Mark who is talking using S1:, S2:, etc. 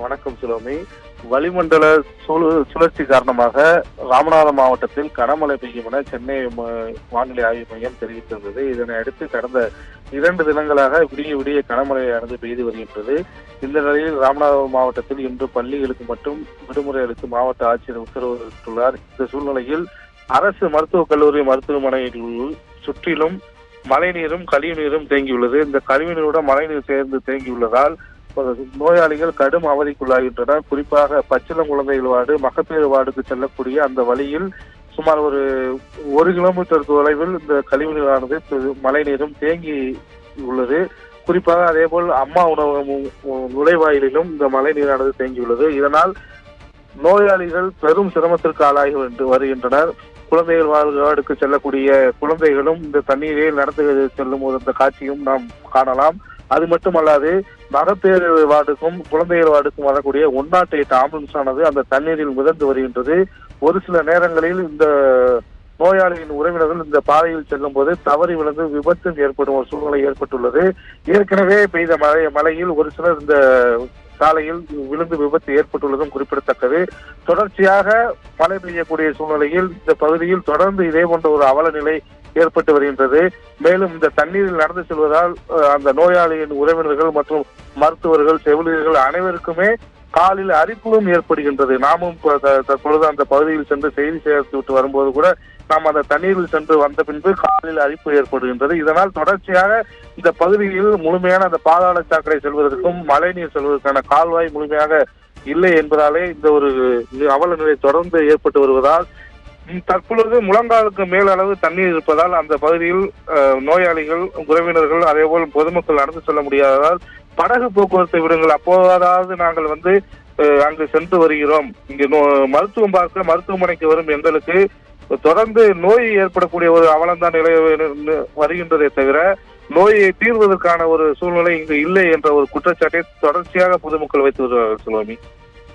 S1: வணக்கம் சுலோமி. வளிமண்டல சுழற்சி காரணமாக ராமநாதபுரம் மாவட்டத்தில் கனமழை பெய்யும் என சென்னை வானிலை ஆய்வு மையம் தெரிவித்திருந்தது. இதனை அடுத்து கடந்த 2 தினங்களாக விடிய விடிய கனமழையானது பெய்து வருகின்றது. இந்த நிலையில் ராமநாதபுரம் மாவட்டத்தில் இன்று பள்ளிகளுக்கு மட்டும் விடுமுறை அளித்து மாவட்ட ஆட்சியர் உத்தரவிட்டுள்ளார். இந்த சூழ்நிலையில் அரசு மருத்துவக் கல்லூரி மருத்துவமனையில் சுற்றிலும் மழைநீரும் கழிவுநீரும் தேங்கியுள்ளது. இந்த கழிவுநீருடன் மழைநீர் சேர்ந்து தேங்கியுள்ளதால் நோயாளிகள் கடும் அவதிக்குள்ளாகின்றனர். குறிப்பாக பச்சிளம் குழந்தைகள் வார்டு, மகப்பேறு வார்டுக்கு செல்லக்கூடிய அந்த வழியில் சுமார் ஒரு 1 கிலோமீட்டர் தொலைவில் இந்த கழிவுநீரானது மழைநீரும் தேங்கி உள்ளது. குறிப்பாக அதேபோல் அம்மா உணவகம் நுழைவாயிலும் இந்த மழைநீரானது தேங்கியுள்ளது. இதனால் நோயாளிகள் பெரும் சிரமத்திற்கு ஆளாகி வருகின்றனர். குழந்தைகள் வார்டுக்கு செல்லக்கூடிய குழந்தைகளும் இந்த தண்ணீரில் நடந்து செல்லும் போது அந்த காட்சியும் நாம் காணலாம். அது மட்டுமல்லாது மகப்பேறு வார்டுக்கும் குழந்தைகள் வார்டுக்கும் வரக்கூடிய 108 ஆம்புலன்ஸ் ஆனது அந்த தண்ணீரில் மிதந்து வருகின்றது. ஒரு சில நேரங்களில் இந்த நோயாளியின் உறவினர்கள் இந்த பாதையில் செல்லும் போது தவறி விழுந்து விபத்து ஏற்படும் ஒரு சூழ்நிலை ஏற்பட்டுள்ளது. ஏற்கனவே பெய்த மழையில் ஒரு சிலர் இந்த சாலையில் விழுந்து விபத்து ஏற்பட்டுள்ளதும் குறிப்பிடத்தக்கது. தொடர்ச்சியாக மழை பெய்யக்கூடிய சூழ்நிலையில் இந்த பகுதியில் தொடர்ந்து இதே போன்ற ஒரு அவல நிலை ஏற்பட்டு வருகின்றது. மேலும் இந்த தண்ணீரில் நடந்து செல்வதால் அந்த நோயாளியின் உறவினர்கள் மற்றும் மருத்துவர்கள், செவிலியர்கள் அனைவருக்குமே காலில் அரிப்பும் ஏற்படுகின்றது. நாமும் தற்பொழுது அந்த பகுதியில் சென்று செய்தி சேர்த்து விட்டு வரும்போது கூட நாம் அந்த தண்ணீரில் சென்று வந்த பின்பு காலில் அரிப்பு ஏற்படுகின்றது. இதனால் தொடர்ச்சியாக இந்த பகுதியில் முழுமையான அந்த பாதாள சாக்கடை செல்வதற்கும் மழைநீர் செல்வதற்கான கால்வாய் முழுமையாக இல்லை என்பதாலே இந்த ஒரு அவல நிலை தொடர்ந்து ஏற்பட்டு வருவதால் தற்பொழுது முழங்காலுக்கு மேல் அளவு தண்ணீர் இருப்பதால் அந்த பகுதியில் நோயாளிகள், உறவினர்கள், அதேபோல் பொதுமக்கள் நடந்து செல்ல முடியாததால் படகு போக்குவரத்தை விடுங்கள், அப்போதாவது நாங்கள் அங்கு சென்று வருகிறோம். இங்கு மருத்துவம் பார்க்க மருத்துவமனைக்கு வரும் எங்களுக்கு தொடர்ந்து நோய் ஏற்படக்கூடிய ஒரு அவலம்தான் நிலை வருகின்றதே தவிர நோயை தீர்வதற்கான ஒரு சூழ்நிலை இங்கு இல்லை என்ற ஒரு குற்றச்சாட்டை தொடர்ச்சியாக பொதுமக்கள் வைத்து வருவார்கள் சுலோமி.